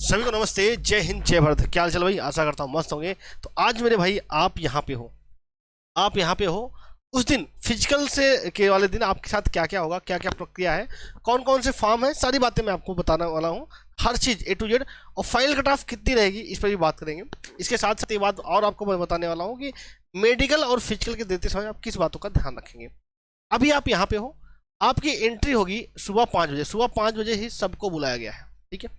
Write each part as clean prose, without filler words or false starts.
सभी को नमस्ते, जय हिंद, जय भारत। क्या हाल चाल भाई? आशा करता हूँ मस्त होंगे। तो आज मेरे भाई आप यहाँ पे हो उस दिन फिजिकल से के वाले दिन आपके साथ क्या क्या होगा, क्या क्या प्रक्रिया है, कौन कौन से फॉर्म है, सारी बातें मैं आपको बताने वाला हूँ। हर चीज़ ए टू जेड। और फाइल कट ऑफ कितनी रहेगी इस पर भी बात करेंगे। इसके साथ साथ ये बात और आपको मैं बताने वाला हूँ कि मेडिकल और फिजिकल के देते समय आप किस बातों का ध्यान रखेंगे। अभी आप यहाँ पे हो, आपकी एंट्री होगी सुबह 5 बजे। सुबह 5 बजे ही सबको बुलाया गया है, ठीक है।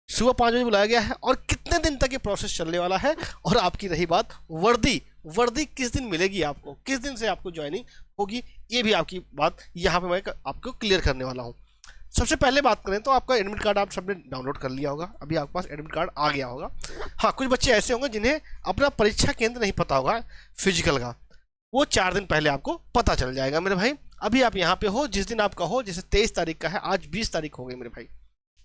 सुबह 5 बजे बुलाया गया है और कितने दिन तक ये प्रोसेस चलने वाला है। और आपकी रही बात वर्दी, वर्दी किस दिन मिलेगी आपको, किस दिन से आपको ज्वाइनिंग होगी, ये भी आपकी बात यहाँ पे मैं आपको क्लियर करने वाला हूँ। सबसे पहले बात करें तो आपका एडमिट कार्ड आप सबने डाउनलोड कर लिया होगा, अभी आपके पास एडमिट कार्ड आ गया होगा। हाँ, कुछ बच्चे ऐसे होंगे जिन्हें अपना परीक्षा केंद्र नहीं पता होगा फिजिकल का, वो 4 दिन पहले आपको पता चल जाएगा मेरे भाई। अभी आप यहाँ पे हो जिस दिन आपका हो, जैसे 23 तारीख का है, आज 20 तारीख हो गई मेरे भाई,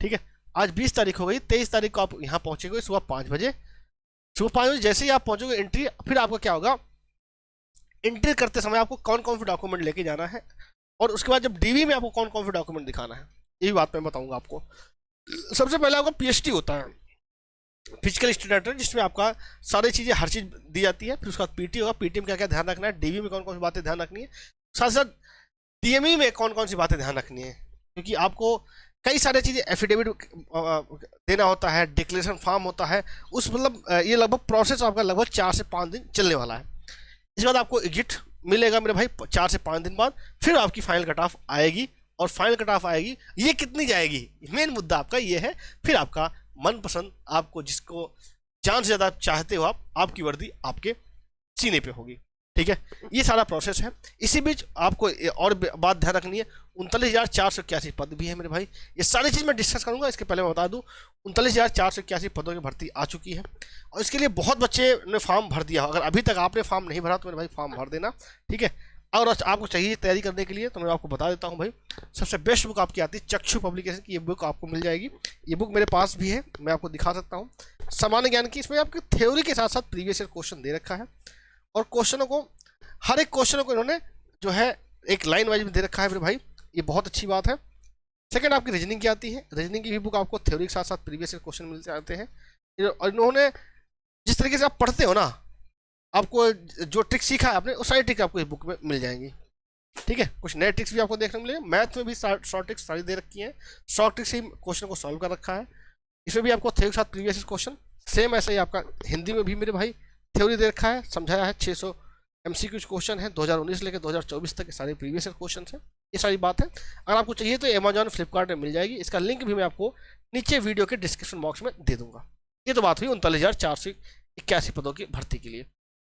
ठीक है। आज 20 तारीख हो गई, 23 तारीख को आप यहाँ पहुंचेंगे सुबह 5 बजे। सुबह 5 बजे जैसे ही आप पहुंचोगे एंट्री, फिर आपका क्या होगा, एंट्री करते समय आपको कौन कौन से डॉक्यूमेंट लेके जाना है और उसके बाद जब डीवी में आपको कौन कौन से डॉक्यूमेंट दिखाना है, ये भी बात मैं बताऊंगा आपको। सबसे पहले आपका पीएचटी होता है, फिजिकल स्टैंडर्ड, जिसमें आपका सारी चीज़ें, हर चीज़ दी जाती है। फिर उसका पीटी होगा, पीटी में क्या क्या ध्यान रखना है, डीवी में कौन कौन सी बातें ध्यान रखनी है, साथ साथ डीएमई में कौन कौन सी बातें ध्यान रखनी है, क्योंकि आपको कई सारी चीज़ें एफिडेविट देना होता है, डिक्लेरेशन फॉर्म होता है। उस मतलब ये लगभग प्रोसेस आपका लगभग 4 से 5 दिन चलने वाला है। इसके बाद आपको एग्जिट मिलेगा मेरे भाई 4 से 5 दिन बाद। फिर आपकी फाइनल कट ऑफ आएगी, और फाइनल कट ऑफ आएगी, ये कितनी जाएगी, मेन मुद्दा आपका ये है। फिर आपका मनपसंद, आपको जिसको जान से ज़्यादा चाहते हो आप, आपकी वर्दी आपके सीने पे होगी, ठीक है। ये सारा प्रोसेस है। इसी बीच आपको और बात ध्यान रखनी है, 39,481 पद भी है मेरे भाई। ये सारी चीज़ मैं डिस्कस करूंगा। इसके पहले मैं बता दूं, 39,481 पदों की भर्ती आ चुकी है और इसके लिए बहुत बच्चे ने फॉर्म भर दिया। अगर अभी तक आपने फॉर्म नहीं भरा तो मेरे भाई फॉर्म भर देना, ठीक है। और आपको चाहिए तैयारी करने के लिए तो मैं आपको बता देता हूँ भाई, सबसे बेस्ट बुक आपकी आती है चक्षु पब्लिकेशन की। ये बुक आपको मिल जाएगी। ये बुक मेरे पास भी है, मैं आपको दिखा सकता हूँ। सामान्य ज्ञान की, इसमें आपके थ्योरी के साथ साथ प्रीवियस ईयर क्वेश्चन दे रखा है, और क्वेश्चनों को, हर एक क्वेश्चन को इन्होंने जो है एक लाइन वाइज में दे रखा है मेरे भाई, ये बहुत अच्छी बात है। सेकंड आपकी रीजनिंग की आती है, रीजनिंग की भी बुक आपको थ्योरी के साथ साथ प्रीवियस ईयर क्वेश्चन मिल जाते हैं। और इन्होंने जिस तरीके से आप पढ़ते हो ना, आपको जो ट्रिक सीखा है आपने, वो सारी ट्रिक आपको इस बुक में मिल जाएंगी, ठीक है। कुछ नए ट्रिक्स भी आपको देखने को मिलेंगे। मैथ में भी शॉर्ट ट्रिक्स सारी दे रखी हैं, शॉर्ट ट्रिक्स से क्वेश्चन को सॉल्व कर रखा है। इसमें भी आपको थ्योरी के साथ प्रीवियस क्वेश्चन, सेम ऐसा ही आपका हिंदी में भी मेरे भाई थ्योरी दे रखा है, समझाया है। 600 MCQ क्वेश्चन है 2019 लेकर 2024 तक के सारे प्रीवियस क्वेश्चन हैं। ये सारी बात है। अगर आपको चाहिए तो अमेजॉन फ्लिपकार्ट में मिल जाएगी। इसका लिंक भी मैं आपको नीचे वीडियो के डिस्क्रिप्शन बॉक्स में दे दूंगा। ये तो बात हुई 39,481 पदों की भर्ती के लिए।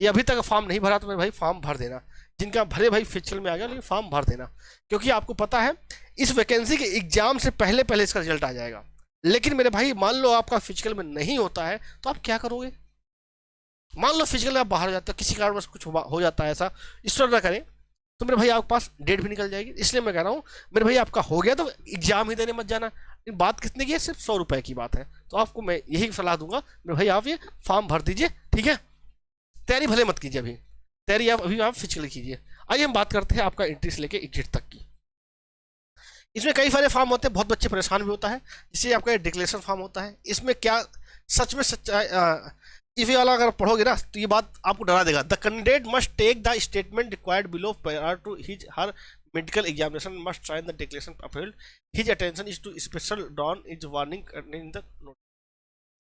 ये अभी तक फॉर्म नहीं भरा तो मेरे भाई फॉर्म भर देना। जिनका भरे भाई फिजिकल में आ गया, लेकिन फॉर्म भर देना, क्योंकि आपको पता है इस वैकेंसी के एग्जाम से पहले पहले इसका रिजल्ट आ जाएगा। लेकिन मेरे भाई मान लो आपका फिजिकल में नहीं होता है तो आप क्या करोगे? मान लो फिजिकल में आप बाहर हो जाते हो, किसी कारणवश कुछ हो जाता है ऐसा, ईश्वर ना करे, तो मेरे भाई आपके पास डेट भी निकल जाएगी। इसलिए मैं कह रहा हूँ मेरे भाई, आपका हो गया तो एग्जाम ही देने मत जाना। बात कितने की है? सिर्फ 100 रुपए की बात है। तो आपको मैं यही सलाह दूंगा मेरे भाई, आप ये फॉर्म भर दीजिए, ठीक है। तैयारी भले मत कीजिए, अभी तैयारी आप फिजिकली कीजिए। आइए हम बात करते हैं आपका एंट्री से लेकर एग्जिट तक की। इसमें कई सारे फॉर्म होते हैं, बहुत बच्चे परेशान भी होता है। जिससे आपका डिक्लेरेशन फॉर्म होता है, इसमें क्या सच में सच्चाई, इस वाला अगर पढ़ोगे ना तो ये बात आपको डरा देगा। The candidate must take the statement required below prior to his her medical examination, must sign the declaration appealed, his attention is to special drawn is warning in the note.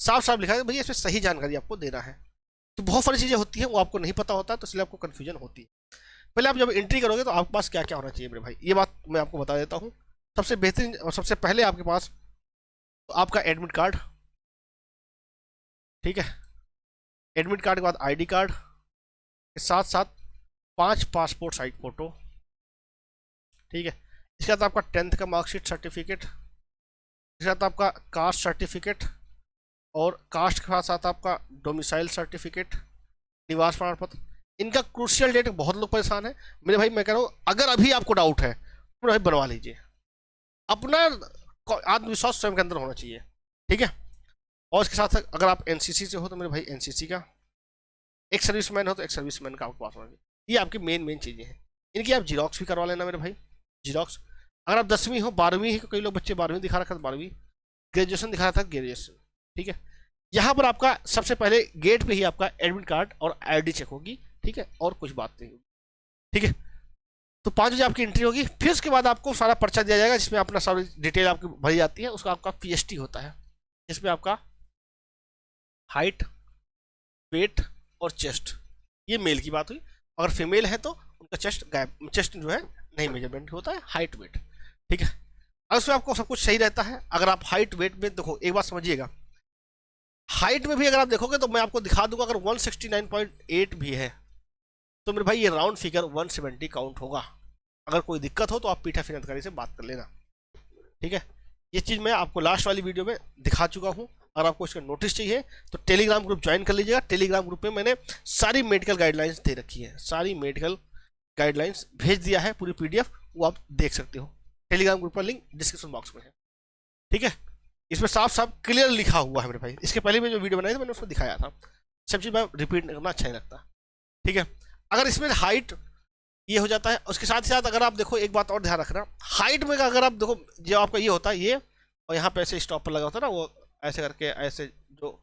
साफ साफ लिखा है भैया, इसमें सही जानकारी आपको देना है। तो बहुत सारी चीज़ें होती हैं वो आपको नहीं पता होता, तो इसलिए आपको कन्फ्यूजन होती है। पहले आप जब एंट्री करोगे तो आपके पास क्या क्या होना चाहिए मेरे भाई, ये बात मैं आपको बता देता हूँ। सबसे बेहतरीन और सबसे पहले आपके पास तो आपका एडमिट कार्ड, ठीक है। एडमिट कार्ड के बाद आईडी कार्ड के साथ साथ 5 पासपोर्ट साइज फोटो, ठीक है। इसके बाद आपका 10th का मार्कशीट सर्टिफिकेट, इसके साथ आपका कास्ट सर्टिफिकेट, और कास्ट के साथ साथ आपका डोमिसाइल सर्टिफिकेट, निवास प्रमाण पत्र। इनका क्रूशियल डेट, बहुत लोग परेशान है मेरे भाई। मैं कह रहा हूँ अगर अभी आपको डाउट है तो भाई बनवा लीजिए। अपना आत्मविश्वास स्वयं के अंदर होना चाहिए, ठीक है। और इसके साथ साथ अगर आप एनसीसी से हो तो मेरे भाई एनसीसी का, एक सर्विसमैन हो तो एक सर्विसमैन का आपके पास होना चाहिए। ये आपकी मेन चीज़ें हैं। इनकी आप जीरोक्स भी करवा लेना मेरे भाई, जीरोक्स। अगर आप 10वीं हो, 12वीं ही, कई लोग बच्चे 12वीं दिखा रखा था 12वीं, ग्रेजुएशन दिखा रहा था ग्रेजुएशन, ठीक है। यहाँ पर आपका सबसे पहले गेट पे ही आपका एडमिट कार्ड और आईडी चेक होगी, ठीक है, और कुछ बात नहीं होगी, ठीक है। तो 5 बजे आपकी एंट्री होगी, फिर उसके बाद आपको सारा पर्चा दिया जाएगा जिसमें अपना सारी डिटेल आपकी भरी जाती है। उसका आपका पीएसटी होता है, जिसमें आपका हाइट, वेट और चेस्ट, ये मेल की बात हुई। अगर फीमेल है तो उनका चेस्ट गायब, चेस्ट जो है नहीं मेजरमेंट होता है, हाइट वेट, ठीक है। और उसमें आपको सब कुछ सही रहता है। अगर आप हाइट वेट में देखो, एक बात समझिएगा, हाइट में भी अगर आप देखोगे तो मैं आपको दिखा दूंगा, अगर 169.8 भी है तो मेरे भाई ये राउंड फिगर 170 काउंट होगा। अगर कोई दिक्कत हो तो आप पीठा फिर अधिकारी से बात कर लेना, ठीक है। ये चीज़ मैं आपको लास्ट वाली वीडियो में दिखा चुका हूँ। अगर आपको इसका नोटिस चाहिए तो टेलीग्राम ग्रुप ज्वाइन कर लीजिएगा। टेलीग्राम ग्रुप में मैंने सारी मेडिकल गाइडलाइंस दे रखी है, सारी मेडिकल गाइडलाइंस भेज दिया है, पूरी पीडीएफ, वो आप देख सकते हो। टेलीग्राम ग्रुप का लिंक डिस्क्रिप्शन बॉक्स में है, ठीक है। इसमें साफ साफ क्लियर लिखा हुआ है मेरे भाई। इसके पहले में जो वीडियो बनाई थी मैंने उसमें दिखाया था, सब चीज़ मैं रिपीट करना अच्छा नहीं लगता, ठीक है। अगर इसमें हाइट ये हो जाता है, उसके साथ ही साथ अगर आप देखो एक बात और ध्यान रखना, हाइट में अगर आप देखो जो आपका ये होता है ये, और यहाँ पे ऐसे स्टॉप पर लगा होता है ना, वो ऐसे करके ऐसे जो,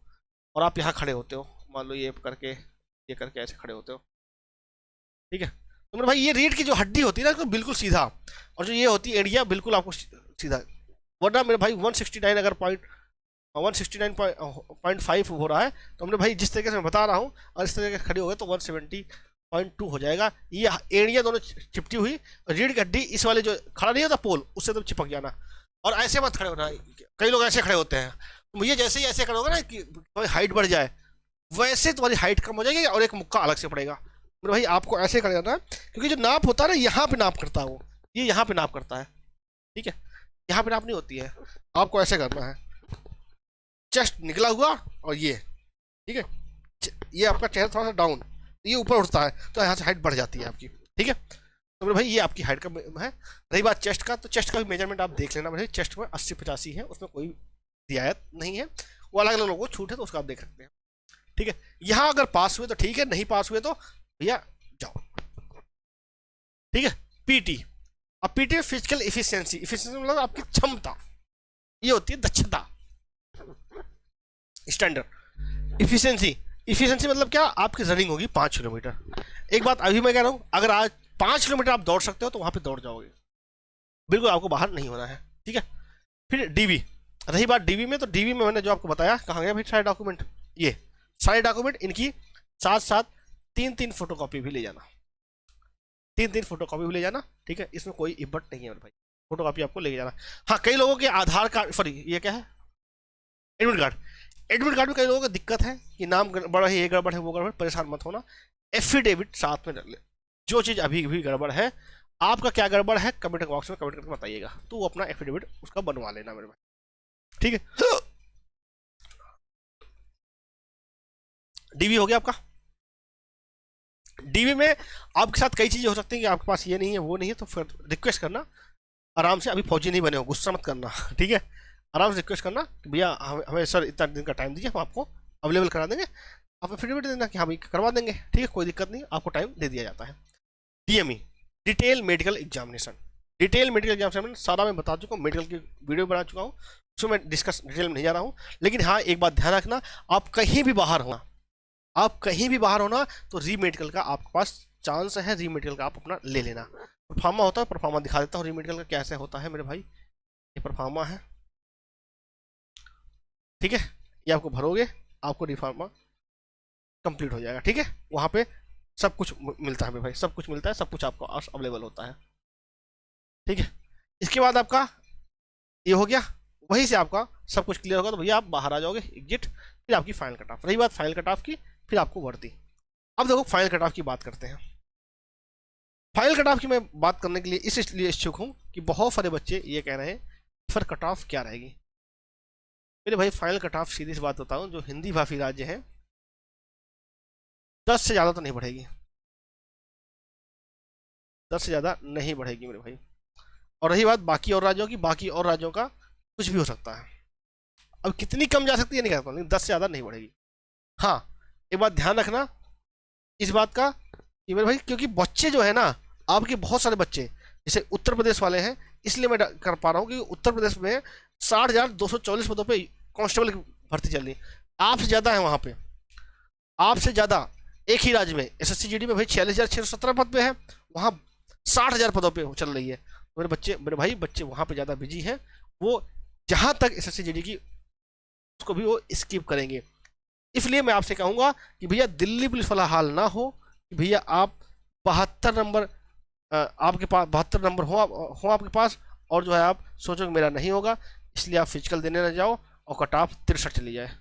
और आप यहाँ खड़े होते हो, मान लो ये करके ऐसे खड़े होते हो, ठीक है। तो मेरे भाई ये रीढ़ की जो हड्डी होती है ना तो बिल्कुल सीधा, और जो ये होती है एरिया बिल्कुल आपको सीधा, वरना मेरे भाई 169 अगर 169.5 हो रहा है तो हमने भाई जिस तरीके से मैं बता रहा हूँ, और इस तरीके से खड़े हो गए तो 170.2 हो जाएगा। ये एरिया दोनों चिपटी हुई, रीढ़ की हड्डी इस वाले जो खड़ा नहीं होता पोल, उससे तो चिपक जाना। और ऐसे मत खड़े होना, कई लोग ऐसे खड़े होते हैं, तो ये जैसे ही ऐसे खड़े होगा ना कि तुम्हारी हाइट बढ़ जाए, वैसे तुम्हारी हाइट कम हो जाएगी और एक मुक्का अलग से पड़ेगा। मेरे भाई आपको ऐसे खड़े होना है, क्योंकि जो नाप होता है ना यहाँ पे नाप करता है वो, ये यहाँ पे नाप करता है, ठीक है, यहाँ पे नाप नहीं होती है। आपको ऐसे करना है, चेस्ट निकला हुआ और ये, ठीक है, ये आपका चेहरा थोड़ा सा डाउन, ये ऊपर उठता है तो यहाँ से हाइट बढ़ जाती है आपकी, ठीक है। तो मेरे भाई ये आपकी हाइट का है। रही बात चेस्ट का, तो चेस्ट का भी मेजरमेंट आप देख लेना मेरे, चेस्ट में 80-85 है, उसमें कोई रियायत नहीं है, वो अलग अलग लोगों को छूट है, तो उसका आप देख सकते हैं, ठीक है। यहाँ अगर पास हुए तो ठीक है, नहीं पास हुए तो भैया जाओ, ठीक है। पीटी, अब पीटी में फिजिकल इफिशियंसी, इफिशियंसी मतलब आपकी क्षमता, ये होती है दक्षता, स्टैंडर्ड। इफिशियंसी मतलब क्या, आपकी रनिंग होगी 5 किलोमीटर। एक बात अभी मैं कह रहा हूँ, अगर आज 5 किलोमीटर आप दौड़ सकते हो तो वहां पे दौड़ जाओगे, बिल्कुल आपको बाहर नहीं होना है, ठीक है। फिर डीवी, रही बात डीवी में, तो डीवी में मैंने जो आपको बताया, कहाँ गया भाई सारे डॉक्यूमेंट, ये सारे डॉक्यूमेंट, इनकी साथ साथ 3-3 फोटोकॉपी भी ले जाना, 3-3 फोटोकॉपी भी ले जाना, ठीक है। इसमें कोई इब्बत नहीं है भाई, फोटोकॉपी आपको ले जाना। हाँ, कई लोगों के आधार कार्ड, सॉरी ये क्या है, एडमिट कार्ड, एडमिट कार्ड में कई लोगों को दिक्कत है कि नाम गड़बड़ है, ये गड़बड़ है, वो गड़बड़, परेशान मत होना, एफिडेविट साथ में रख ले। जो चीज़ अभी भी गड़बड़ है, आपका क्या गड़बड़ है कमेंट बॉक्स में कमेंट करके बताइएगा, तो वो अपना एफिडेविट उसका बनवा लेना मेरे भाई, ठीक है। डीवी हो गया आपका। डीवी में आपके साथ कई चीज़ें हो सकती हैं कि आपके पास ये नहीं है, वो नहीं है, तो फिर रिक्वेस्ट करना आराम से, अभी फौजी नहीं बने हो, गुस्सा मत करना, ठीक है। आराम से रिक्वेस्ट करना कि भैया हमें सर इतना दिन का टाइम दीजिए, हम आपको अवेलेबल करा देंगे, आप एफिडेविट देना कि हम करवा देंगे, ठीक है, कोई दिक्कत नहीं, आपको टाइम दे दिया जाता है। DME, detail medical examination, detail medical examination सारा मैं बता चुका हूँ, मेडिकल की वीडियो बना चुका हूँ, उसमें मैं डिस्कस डिटेल में नहीं जा रहा हूँ। लेकिन हाँ, एक बात ध्यान रखना, आप कहीं भी बाहर होना, आप कहीं भी बाहर होना तो री मेडिकल का आपके पास चांस है, री मेडिकल का आप अपना ले लेना। परफार्मा होता है, परफार्मा दिखा देता हूँ री मेडिकल का कैसे होता है मेरे भाई। ये परफार्मा है, ठीक है, ये आपको भरोगे, आपको रिफार्मा कंप्लीट हो जाएगा, ठीक है। वहाँ पे सब कुछ मिलता है मेरे भाई, सब कुछ मिलता है, सब कुछ आपको अवेलेबल होता है, ठीक है। इसके बाद आपका ये हो गया, वहीं से आपका सब कुछ क्लियर होगा तो भैया आप बाहर आ जाओगे, एग्जिट, फिर आपकी फाइनल कट ऑफ। रही बात फाइनल कट ऑफ की, फिर आपको वर्दी। अब देखो फाइनल कट ऑफ की बात करते हैं। फाइनल कट ऑफ की मैं बात करने के लिए इसलिए इच्छुक हूँ कि बहुत सारे बच्चे ये कह रहे हैं फिर कट ऑफ क्या रहेगी। मेरे भाई फाइनल कट ऑफ सीधी सी बात बताऊँ, जो हिंदी भाषी राज्य है 10 से ज़्यादा तो नहीं बढ़ेगी, 10 से ज़्यादा नहीं बढ़ेगी मेरे भाई। और रही बात बाकी और राज्यों की, बाकी और राज्यों का कुछ भी हो सकता है, अब कितनी कम जा सकती है नहीं कहता, लेकिन 10 से ज़्यादा नहीं बढ़ेगी। हाँ, एक बात ध्यान रखना इस बात का कि मेरे भाई, क्योंकि बच्चे जो है ना आपके, बहुत सारे बच्चे जैसे उत्तर प्रदेश वाले हैं, इसलिए मैं कर पा रहा हूँ कि उत्तर प्रदेश में 60,244 पदों पे कांस्टेबल की भर्ती चल रही, आपसे ज़्यादा है वहाँ पे, आपसे ज़्यादा एक ही राज्य में एसएससी जीडी में भाई 46,617 पद पे है, वहाँ 60,000 पदों पे चल रही है। तो मेरे बच्चे, मेरे भाई बच्चे वहाँ पे ज़्यादा बिजी हैं, वो जहाँ तक एसएससी जीडी की उसको भी वो स्किप करेंगे। इसलिए मैं आपसे कहूँगा कि भैया दिल्ली पुलिस वाला हाल ना हो कि भैया आप 72 नंबर आपके पास 72 नंबर हो आपके पास, और जो है आप सोचो कि मेरा नहीं होगा, इसलिए आप फिजिकल देने ना जाओ और कट ऑफ 63 चली जाए।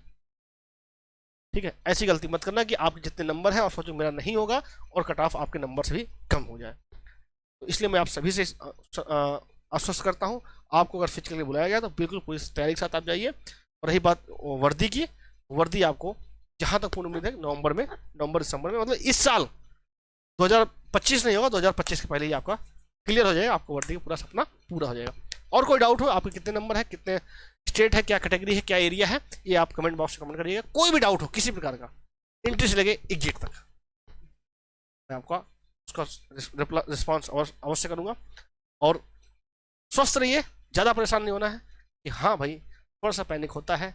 ठीक है, ऐसी गलती मत करना कि आपके जितने नंबर है और सोचो मेरा नहीं होगा और कट ऑफ आपके नंबर से भी कम हो जाए। तो इसलिए मैं आप सभी से आश्वस्त करता हूँ, आपको अगर फिजिकल के बुलाया गया तो बिल्कुल पूरी तैयारी के साथ आप जाइए। और रही बात वर्दी की, वर्दी आपको जहाँ तक पूर्ण उम्मीद है नवंबर दिसंबर में, मतलब इस साल 2025 नहीं होगा, 2025 के पहले ही आपका क्लियर हो जाएगा, आपको वर्दी का पूरा सपना पूरा हो जाएगा। और कोई डाउट हो, आपके कितने नंबर है, कितने स्टेट है, क्या कैटेगरी है, क्या एरिया है, ये आप कमेंट बॉक्स में कमेंट करिएगा। कोई भी डाउट हो किसी प्रकार का, एंट्री से लेके एग्जिट तक, मैं आपका उसका रिस्पॉन्स अवश्य करूँगा। और स्वस्थ रहिए, ज़्यादा परेशान नहीं होना है कि हाँ भाई थोड़ा सा पैनिक होता है,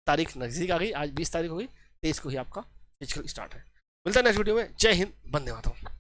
तारीख नज़दीक आ गई, आज 20 तारीख हो गई, 23 को ही आपका फिजिकल स्टार्ट है। मिलता है नेक्स्ट वीडियो में। जय हिंद, वंदे मातरम।